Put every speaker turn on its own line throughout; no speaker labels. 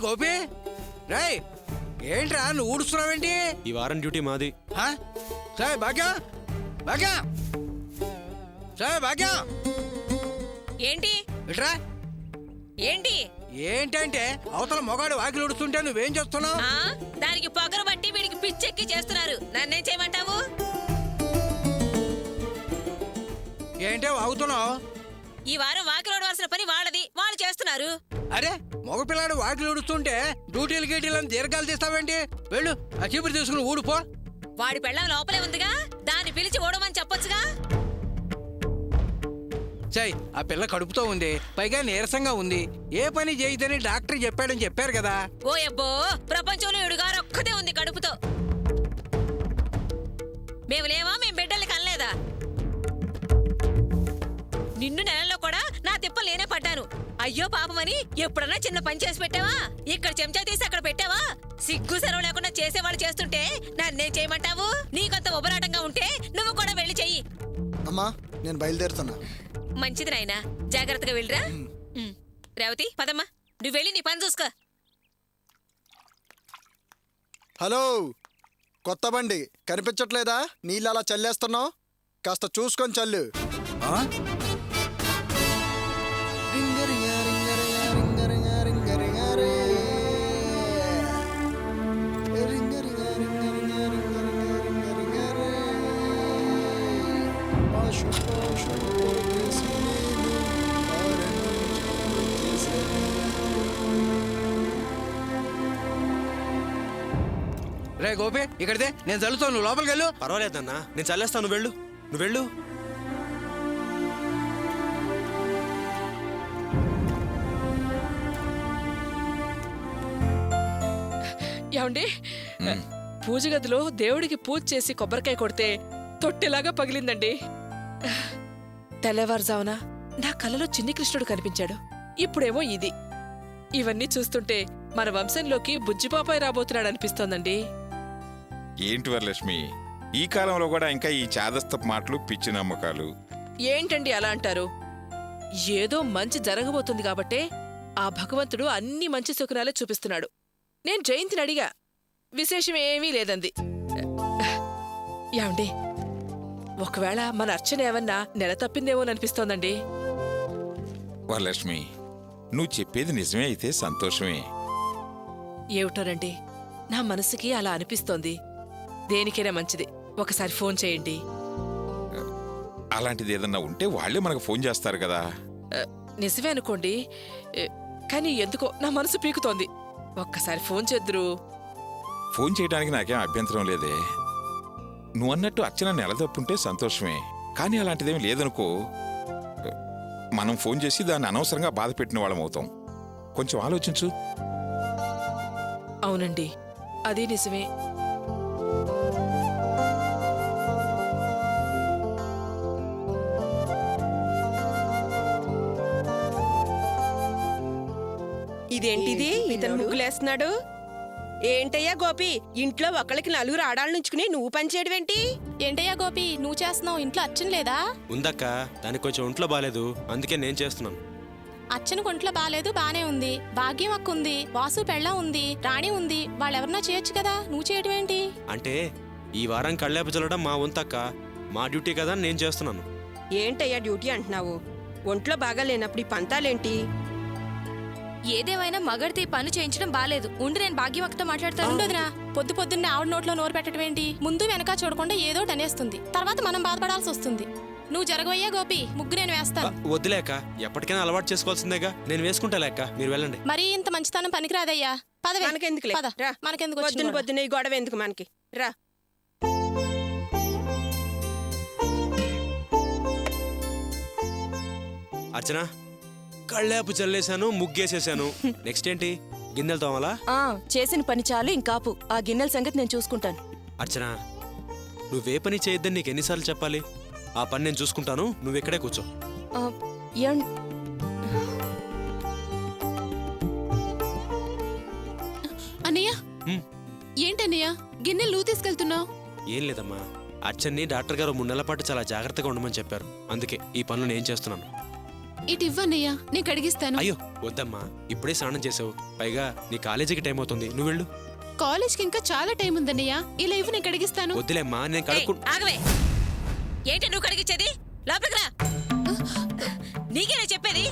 గోపి రాయ్ ఏంట్రా నువ్వు ఊడుస్తున్నావేంటి?
ఈ వారం డ్యూటీ మాది.
సరే భాగ్యం భాగ్యం సరే భాగ్యం
ఏంటి
ఇట్రా.
ఏంటి
ఏంటంటే అవతల మొగాడు వాకిలు ఉడుస్తుంటే నువ్వేం చేస్తున్నావు?
దానికి పొగరు బట్టి వీడికి పిచ్చెక్కి చేస్తున్నారు. నన్నేం చేయమంటావు?
ఏంటే వాగుతున్నావు?
ఈ వారం వాకిలోడవలసిన పని వాళ్ళది, వాళ్ళు చేస్తున్నారు.
అరే మగపిల్లాడు వాకిలు ఉడుస్తుంటే డ్యూటీలు గీటీలను దీర్ఘాలు తీస్తావేంటి? వెళ్ళు ఆ చీపురు తీసుకుని ఊడిపో.
వాడి పెళ్ళం లోపలే ఉందిగా, దాన్ని పిలిచి ఓడమని చెప్పొచ్చుగా.
సై ఆ పిల్ల కడుపుతో ఉంది, పైగా నీరసంగా ఉంది, ఏ పని చేయదని డాక్టర్ చెప్పాడని చెప్పారు కదా.
ఓ అబ్బో, ప్రపంచంలో ఇడుగారు ఒక్కదే ఉంది కడుపుతో. మేము లేవా? మేము బిడ్డల్ని కనలేదా? నిన్ను నెలలో కూడా నా తిప్ప లేనే పడ్డాను. అయ్యో పాపమని ఎప్పుడన్నా చిన్న పని చేసి పెట్టావా? ఇక్కడ చెంచా తీసి అక్కడ పెట్టావా? సిగ్గు సెలవు లేకుండా చేసేవాళ్ళు చేస్తుంటే నన్నేం చేయమంటావు? నీకంత ఉబరాటంగా ఉంటే నువ్వు కూడా వెళ్ళి చెయ్యి.
అమ్మా నేను బయలుదేరుతున్నా.
మంచిది నాయనా, జాగ్రత్తగా వెళ్ళిరా. రేవతి పదమ్మా, నువ్వు వెళ్ళి నీ పని చూసుకో.
హలో, కొత్త బండి కనిపించట్లేదా? నీళ్ళు అలా చల్లేస్తున్నావు, కాస్త చూసుకొని చల్లు.
రే గోపి ఇక్కడితే నేను చల్లుతాను, నువ్వు లోపలికి వెళ్ళు.
పర్వాలేదన్నా, నేను చల్లేస్తాను. నువ్వు వెళ్ళు, నువ్వు వెళ్ళు.
ఏమండి, పూజ గదిలో దేవుడికి పూజ చేసి కొబ్బరికాయ కొడితే తొట్టెలాగా పగిలిందండి. తెల్లవారుజామున నా కలలో చిన్ని కృష్ణుడు కనిపించాడు. ఇప్పుడేమో ఇది. ఇవన్నీ చూస్తుంటే మన వంశంలోకి బుజ్జిపాపాయి రాబోతున్నాడు అనిపిస్తోందండి.
ఏంటి వరలక్ష్మి, ఈ కాలంలో కూడా ఇంకా ఈ చాదస్తపు మాటలు, పిచ్చి నమ్మకాలు
ఏంటండి అలా అంటారు? ఏదో మంచి జరగబోతుంది కాబట్టే ఆ భగవంతుడు అన్ని మంచి శకునాలే చూపిస్తున్నాడు. నేను జయంతిని అడిగా, విశేషం ఏమీ లేదంది. ఏమండి, ఒకవేళ మన అర్చన ఏమన్నా నెల తప్పిందేమోననిపిస్తోందండి.
వరలక్ష్మి, నువ్వు చెప్పేది నిజమే అయితే సంతోషమే.
ఏమిటోనండి, నా మనసుకి అలా అనిపిస్తోంది. దేనికైనా మంచిది, ఒకసారి ఫోన్ చేయండి.
అలాంటిది ఏదన్నా ఉంటే వాళ్లే మనకు ఫోన్ చేస్తారు కదా.
నిజమే అనుకోండి, కానీ ఎందుకో నా మనసు పీకుతోంది. ఒక్కసారి ఫోన్ చేద్దురు.
ఫోన్ చేయడానికి నాకేం అభ్యంతరం లేదే. నువ్వన్నట్టు అర్చన నెల తప్పుంటే సంతోషమే, కానీ అలాంటిదేమీ లేదనుకో, మనం ఫోన్ చేసి దాన్ని అనవసరంగా బాధ పెట్టిన వాళ్ళం అవుతాం. కొంచెం ఆలోచించు.
అవునండి, అదే నిజమే.
ఇదేంటిది ఇతను ముగ్గులేస్తున్నాడు? ఏంటయ్యా గోపి, ఇంట్లో ఒకళ్ళకి నలుగురు ఆడాళ్ళ నుంచుకుని నువ్వు పని చేయడమేంటి?
ఏంటయ్యా గోపి, నువ్వు చేస్తున్నావు? ఇంట్లో అచ్చన లేదా?
ఉందక్క, దానికి కొంచెం ఒంట్లో బాలేదు, అందుకే నేను చేస్తున్నాను.
అచ్చనకు ఒంట్లో బాలేదు, బానే ఉంది. భాగ్యం అక్క ఉంది, వాసు పెళ్ళ ఉంది, రాణి ఉంది. వాళ్ళెవరన్నా చేయొచ్చు కదా, నువ్వు చేయడమేంటి?
అంటే ఈ వారం కళ్ళేప చల్లడం మా వంతక్క, మా డ్యూటీ కదా, నేను చేస్తున్నాను.
ఏంటయ్యా డ్యూటీ అంటున్నావు? ఒంట్లో బాగా లేనప్పుడు ఈ పంతాలేంటి?
ఏదేమైనా మగడితే పని చేయించడం బాలేదు. ఉండి నేను భాగ్యం అక్కతో మాట్లాడతాను. ఉండదురా, పొద్దు పొద్దున్నే ఆవిడ నోట్లో నోరు పెట్టడం ఏంటి? ముందు వెనక చూడకుండా ఏదో అనేస్తుంది, తర్వాత మనం బాధపడాల్సి వస్తుంది. నువ్వు జరగవయ్యా గోపి, ముగ్గు నేను వేస్తాను.
వద్దులేక, ఎప్పటికైనా అలవాటు చేసుకోవాల్సిందేగా, నేను వేసుకుంటా లేక, మీరు వెళ్ళండి.
మరీ ఇంత మంచితనం పనికిరాదయ్యా. పదవే,
మనకెందుకు
మనకెందుకు
పొద్దున్న పొద్దున్న ఈ గొడవ ఎందుకు మనకి? రా.
అర్చన, కళ్ళేపు చల్లేశాను, ముగ్గేసేసాను. నెక్స్ట్ ఏంటి? గిన్నెలు తోమాలా?
చేసిన పని చాలు, ఇంకాపు. ఆ గిన్నెల సంగతి నేను చూసుకుంటాను.
అర్చన, నువ్వే పని చేయొద్దని నీకు ఎన్నిసార్లు చెప్పాలి? ఆ పని నేను చూసుకుంటాను, నువ్వు ఇక్కడే కూర్చో.
అన్నయ్య, ఏంటన్నయ్య గిన్నెలు నువ్వు తీసుకెళ్తున్నావు?
ఏం లేదమ్మా, అర్చన్ని డాక్టర్ గారు 3 నెలల పాటు చాలా జాగ్రత్తగా ఉండమని చెప్పారు. అందుకే ఈ పనులు నేను చేస్తున్నాను.
ఇటు ఇవ్వన్నయ్యా నేను కడిగిస్తాను.
అయ్యో వద్దమ్మా, ఇప్పుడే స్నానం చేసావు, పైగా నీ కాలేజీకి టైం అవుతుంది, నువ్వు వెళ్ళు.
కాలేజ్కి ఇంకా చాలా టైం ఉందన్నయ్యా, ఇలా ఇవ్వు నేను కడిగిస్తాను.
వద్దులేమ్మా, నేను
ఏయ్,
కడుక్కు.
ఆగవే. ఏంటి నువ్వు కడిగిచ్చేది? లోపలికి రా. నీకేనా చెప్పేది?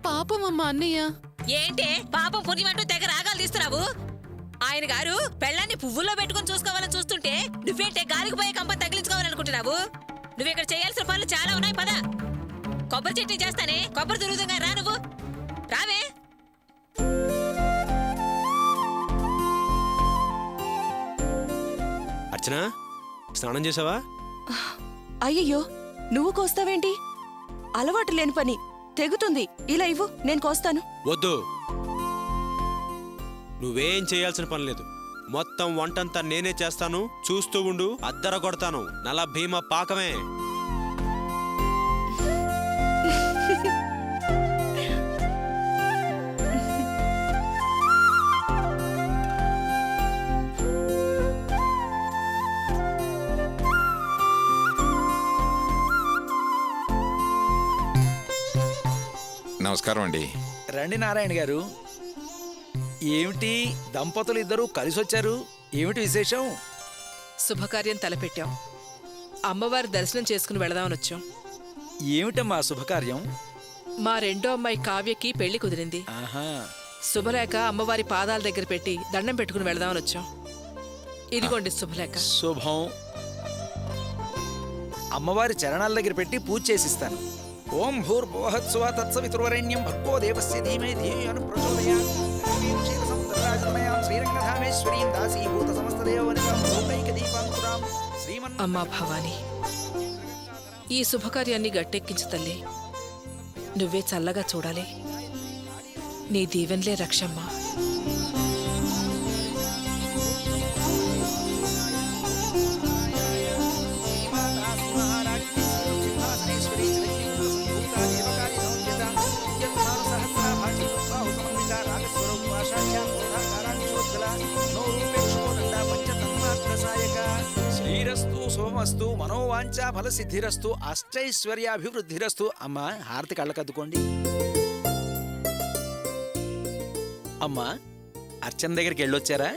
పాపం అమ్మా అన్నయ్య.
ఏంటే పాపం పుణ్యమంటూ తెగ రాగాలు తీస్తున్నావు? ఆయన గారు పెళ్ళాన్ని పువ్వుల్లో పెట్టుకుని చూసుకోవాలని చూస్తుంటే నువ్వేంటే గాలికి పోయే కంప తగిలించుకోవాలనుకుంటున్నావు? నువ్వు ఇక్కడ చేయాల్సిన పనులు చాలా ఉన్నాయి, పద. కొబ్బరి చట్నీ చేస్తానే, కొబ్బరి తురుగుతుంగా రా. నువ్వు రావే.
అర్చన, స్నానం చేసావా?
అయ్యయ్యో నువ్వు కోస్తావేంటి? అలవాటు లేని పని, తెగుతుంది. ఇలా ఇవ్వు నేను కోస్తాను.
వద్దు, నువ్వేం చేయాల్సిన పని లేదు. మొత్తం వంటంతా నేనే చేస్తాను, చూస్తూ ఉండు. అద్దర కొడతాను, నల్ల భీమ పాకమే.
నమస్కారం అండి.
రండి నారాయణ గారు. ఏమిటి దంపతులు ఇద్దరూ కలిసొచ్చారు? ఏమిటి విశేషం?
శుభకార్యం తలపెట్టాం. అమ్మవారి దర్శనం చేసుకుని వెళదామని వచ్చాం.
ఏమిటమ్మా శుభకార్యం?
మా రెండో అమ్మాయి కావ్యకి పెళ్లి కుదిరింది.
ఆహా,
శుభలేఖ అమ్మవారి పాదాల దగ్గర పెట్టి దండం పెట్టుకుని వెళదామని వచ్చాం. ఇదిగోండి శుభలేఖ.
శుభం. అమ్మవారి చరణాల దగ్గర పెట్టి పూజ చేసిస్తాను. ఓం భూర్భువఃస్సువః తత్సవితుర్వరేణ్యం భర్గో దేవస్య ధీమహి ధియో యో నః ప్రచోదయాత్. క్షీరసముద్రరాజతనయాం శ్రీరంగధామేశ్వరీం దాసీభూత సమస్తదేవవనితాం లోకైకదీపాంకురాం శ్రీమన్.
అమ్మా భవాని, ఈ శుభకార్యాన్ని గట్టెక్కించు తల్లి. నువ్వే చల్లగా చూడాలి. నీ దీవెన్లే రక్షమ్మా.
శ్రీరస్తు శుభమస్తు మనోవాంఛా ఫల సిద్ధిరస్తు అష్టైశ్వర్యాభివృద్ధిరస్తు. అమ్మా హారతి కళ్ళకద్దుకోండి. అమ్మా అర్చన దగ్గరికి వెళ్ళొచ్చారా?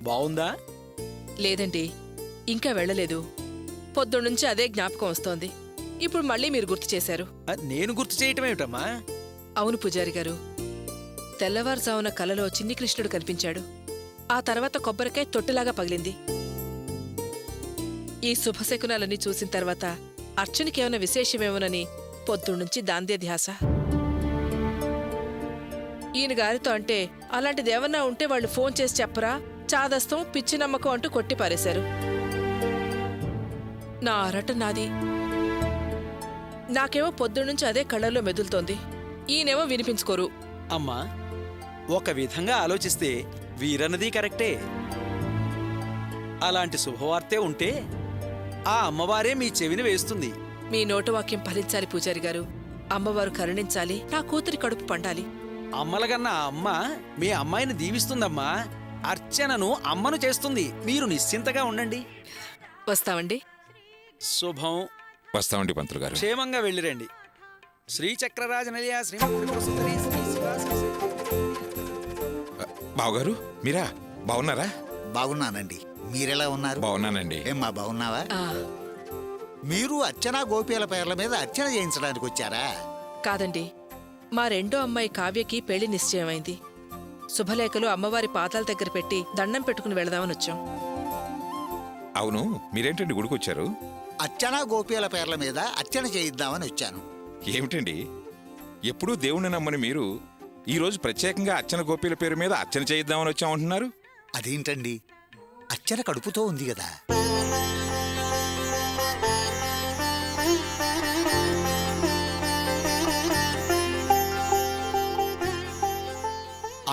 బావుందా?
లేదండి, ఇంకా వెళ్ళలేదు. పొద్దున్నుంచి అదే జ్ఞాపకం వస్తోంది. ఇప్పుడు మళ్ళీ మీరు గుర్తు చేశారు.
నేను గుర్తు చేయటం ఏమిటమ్మా?
అవును పూజారి గారు, తెల్లవారుజామున కలలో చిన్ని కృష్ణుడు కనిపించాడు. ఆ తర్వాత కొబ్బరికాయ తొట్టిలాగా పగిలింది. ఈ శుభశకునాలన్నీ చూసిన తర్వాత అర్చనకేమైనా విశేషమేమోనని పొద్దున్నుంచి దాందే ధ్యాస. ఈయన గారితో అంటే అలాంటిదేమన్నా ఉంటే వాళ్ళు ఫోన్ చేసి చెప్పరా, చాదస్తం పిచ్చి నమ్మకం అంటూ కొట్టి పారేశారు. నా అరట నాది. నాకేమో పొద్దున్నుంచి అదే కళ్ళల్లో మెదులుతోంది. ఈయనేమో వినిపించుకోరు.
అమ్మా ఒక విధంగా ఆలోచిస్తే వీరన్నది కరెక్టే. అలాంటి శుభవార్తే ఉంటే ఆ అమ్మవారే మీ చెవిని వేస్తుంది.
మీ నోటవాక్యం ఫలించాలి పూజారి గారు. అమ్మవారు కరుణించాలి, నా కూతురి కడుపు పండాలి.
అమ్మలగన్న అమ్మ మీ అమ్మాయిని దీవిస్తుందమ్మా. అర్చనను అమ్మను చేస్తుంది. మీరు నిశ్చింతగా ఉండండి.
వస్తామండి.
శుభం.
వస్తామండి పంతులు గారు.
క్షేమంగా వెళ్ళిరండి. శ్రీచక్రరాజ నిలయ శ్రీమంత్రి
బావగారు, మీరా బాగున్నారా?
బాగున్నానండి. మీరెలా ఉన్నారు?
బాగున్నానండి.
ఏమ్మా బాగున్నావా?
ఆ,
మీరు అర్చన గోపిల పేర్ల మీద అర్చన చేయించడానికి వచ్చారా?
కాదండి, మా రెండో అమ్మాయి కావ్యకి పెళ్లి నిశ్చయమైంది. శుభలేఖలు అమ్మవారి పాదాల దగ్గర పెట్టి దండం పెట్టుకుని వెళదామని వచ్చాం.
అవును, మీరేంటండి గుడికొచ్చారు?
అర్చన గోపిల పేర్ల మీద అర్చన చేయిద్దామని వచ్చాను.
ఏమిటండి, ఎప్పుడూ దేవుణ్ణి నమ్మని మీరు ఈరోజు ప్రత్యేకంగా అర్చన గోపీల పేరు మీద అర్చన చేయిద్దామని వచ్చామంటున్నారు?
అదేంటండి, అర్చన కడుపుతో ఉంది కదా.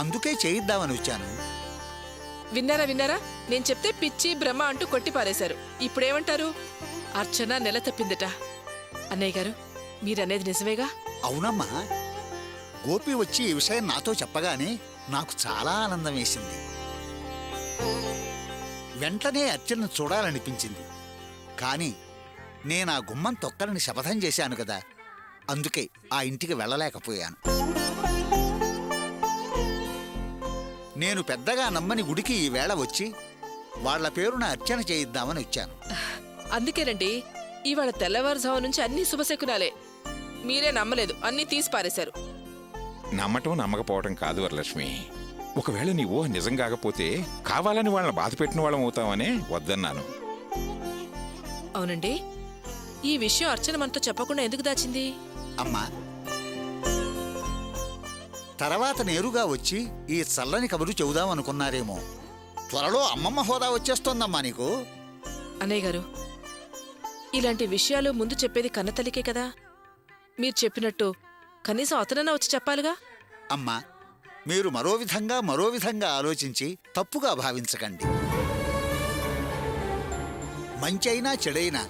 అందుకే చేయిద్దామని వచ్చాను.
విన్నారా విన్నారా, నేను చెప్తే పిచ్చి భ్రమ అంటూ కొట్టి పారేశారు. ఇప్పుడేమంటారు? అర్చన నెల తప్పిందట. అన్నయ్య గారు, మీరనేది నిజమేగా?
అవునమ్మా, గోపి వచ్చి ఈ విషయం నాతో చెప్పగానే నాకు చాలా ఆనందం వేసింది. వెంటనే అర్చనను చూడాలనిపించింది. కానీ నేనా గుమ్మం తొక్కలని శపథం చేశాను కదా, అందుకే ఆ ఇంటికి వెళ్ళలేకపోయాను. నేను పెద్దగా నమ్మని గుడికి ఈవేళ వచ్చి వాళ్ల పేరున అర్చన చేయిద్దామని వచ్చాను.
అందుకేనండి ఇవాళ తెల్లవారుజాము నుంచి అన్ని శుభశకునాలే. మీరే నమ్మలేదు, అన్నీ తీసి పారేశారు.
నమ్మటం నమ్మకపోవటం కాదు వరలక్ష్మి. ఒకవేళ నీ ఊహ నిజం కాకపోతే కావాలని వాళ్ళని బాధ పెట్టిన వాళ్ళం అవుతామనే వద్దన్నాను.
అవునండి, ఈ విషయం అర్చన మనతో చెప్పకుండా ఎందుకు దాచింది?
అమ్మా, తర్వాత నేరుగా వచ్చి ఈ చల్లని కబురు చెబుదామనుకున్నారేమో. త్వరలో అమ్మమ్మ హోదా వచ్చేస్తోందమ్మా నీకు.
అన్నయ్య గారు, ఇలాంటి విషయాలు ముందు చెప్పేది కన్నతల్లికే కదా. మీరు చెప్పినట్టు కనీసం అతనన్నా వచ్చి చెప్పాలిగా.
అమ్మా, మీరు మరో విధంగా ఆలోచించి తప్పుగా భావించకండి. మంచైనా చెడైనా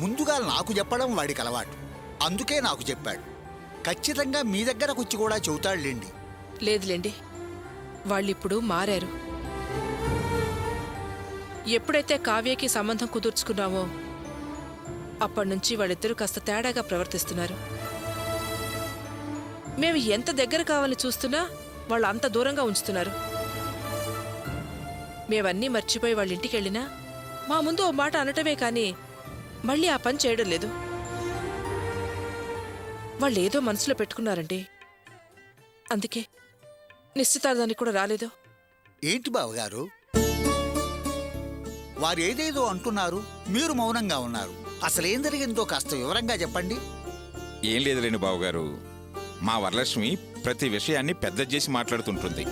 ముందుగా నాకు చెప్పడం వాడికి అలవాటు. అందుకే నాకు చెప్పాడు. ఖచ్చితంగా మీ దగ్గరకొచ్చి కూడా చెబుతాడులేండి.
లేదులేండి, వాళ్ళిప్పుడు మారారు. ఎప్పుడైతే కావ్యకి సంబంధం కుదుర్చుకున్నామో అప్పటినుంచి వాళ్ళిద్దరూ కాస్త తేడాగా ప్రవర్తిస్తున్నారు. మేము ఎంత దగ్గర కావాలని చూస్తున్నా వాళ్ళు అంత దూరంగా ఉంచుతున్నారు. మేవన్నీ మర్చిపోయి వాళ్ళ ఇంటికి వెళ్ళినా మా ముందు ఓ మాట అనటమే కానీ మళ్ళీ ఆ పని చేయడం లేదు. వాళ్ళేదో మనసులో పెట్టుకున్నారండి. అందుకే నిశ్చితార్థానికి కూడా రాలేదు.
ఏంటి బావగారు, వారు ఏదేదో అంటున్నారు, మీరు మౌనంగా ఉన్నారు. అసలేం జరిగిందో కాస్త వివరంగా చెప్పండి.
ఏం లేదులేండి బావగారు, మా వరలక్ష్మి ప్రతి విషయాన్ని పెద్ద చేసి మాట్లాడుతుంటుంది.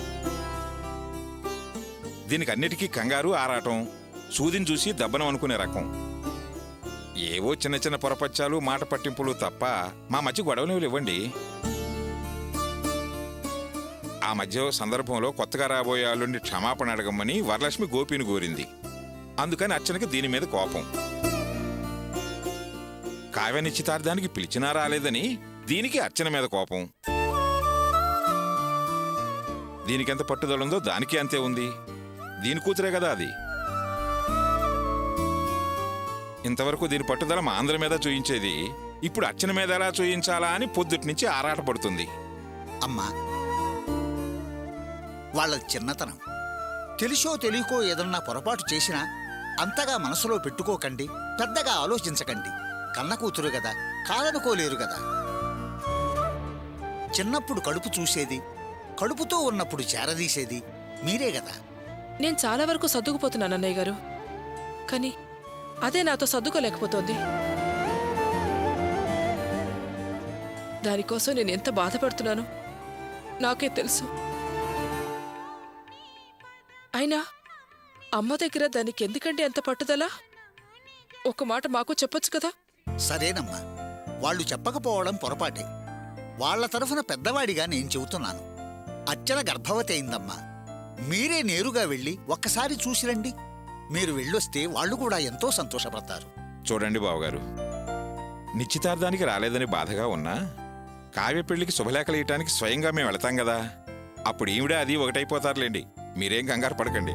దీనికి అన్నిటికీ కంగారు, ఆరాటం, సూదిని చూసి దబ్బనం అనుకునే రకం. ఏవో చిన్న చిన్న పొరపచ్చాలు, మాట పట్టింపులు తప్ప మా మధ్య గొడవలు ఇవ్వండి. ఆ మధ్య సందర్భంలో కొత్తగా రాబోయే అల్లుండి క్షమాపణ అడగమని వరలక్ష్మి గోపిని కోరింది. అందుకని అర్చనకి దీని మీద కోపం. కావ్య నిశ్చితార్థానికి పిలిచినా రాలేదని దీనికి అర్చన మీద కోపం. దీనికెంత పట్టుదలుందో దానికి అంతే ఉంది. దీని కూతురే కదా అది. ఇంతవరకు దీని పట్టుదల మా అందరి మీద చూయించేది ఇప్పుడు అర్చన మీద ఎలా చూయించాలా అని పొద్దుటి నుంచి ఆరాటపడుతుంది.
అమ్మా, వాళ్ళ చిన్నతనం. తెలిసో తెలియకో ఏదన్నా పొరపాటు చేసినా అంతగా మనసులో పెట్టుకోకండి, పెద్దగా ఆలోచించకండి. కన్న కూతురు కదా, కాదనుకోలేరు కదా. చిన్నప్పుడు కడుపు చూసేది, కడుపుతో ఉన్నప్పుడు చేరదీసేది మీరే కదా.
నేను చాలా వరకు సర్దుకుపోతున్నాను అన్నయ్య గారు, కానీ అదే నాతో సర్దుకోలేకపోతోంది. దానికోసం నేను ఎంత బాధపడుతున్నానో నాకే తెలుసు. అయినా అమ్మ దగ్గర దానికి ఎందుకంటే ఎంత పట్టుదల? ఒక మాట మాకు చెప్పొచ్చు కదా.
సరేనమ్మా, వాళ్ళు చెప్పకపోవడం పొరపాటే. వాళ్ల తరఫున పెద్దవాడిగా నేను చెబుతున్నాను. అర్చన గర్భవతి అయిందమ్మా. మీరే నేరుగా వెళ్ళి ఒక్కసారి చూసిరండి. మీరు వెళ్ళొస్తే వాళ్ళు కూడా ఎంతో సంతోషపడతారు.
చూడండి బావగారు, నిశ్చితార్థానికి రాలేదని బాధగా ఉన్నా కావ్య పెళ్లికి శుభలేఖలు ఇయటానికి స్వయంగా మేము వెళతాం కదా. అప్పుడు ఈవిడే అది ఒకటైపోతారులేండి. మీరేం కంగారు పడకండి.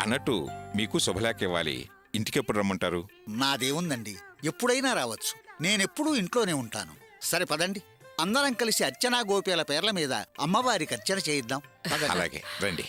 అన్నట్టు మీకు శుభలేఖ ఇవ్వాలి. ఇంటికెప్పుడు రమ్మంటారు?
నాదేముందండి, ఎప్పుడైనా రావచ్చు. నేనెప్పుడూ ఇంట్లోనే ఉంటాను. సరే పదండి, అందరం కలిసి అర్చనా గోపిల పేర్ల మీద అమ్మవారికి అర్చన చేయిద్దాం. పదండి.
అలాగే రండి.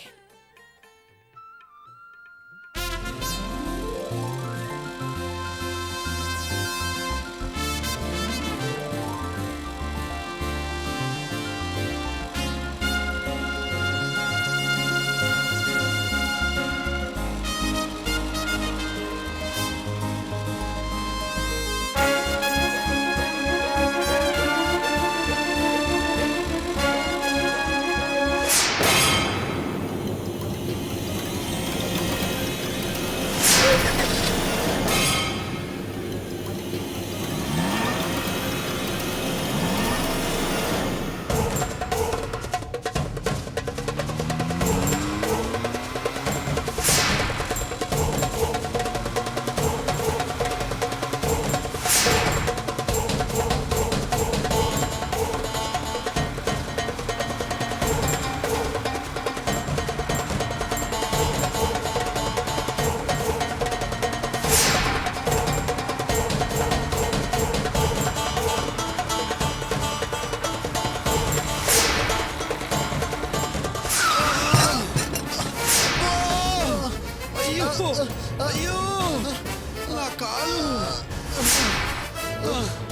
ఆ.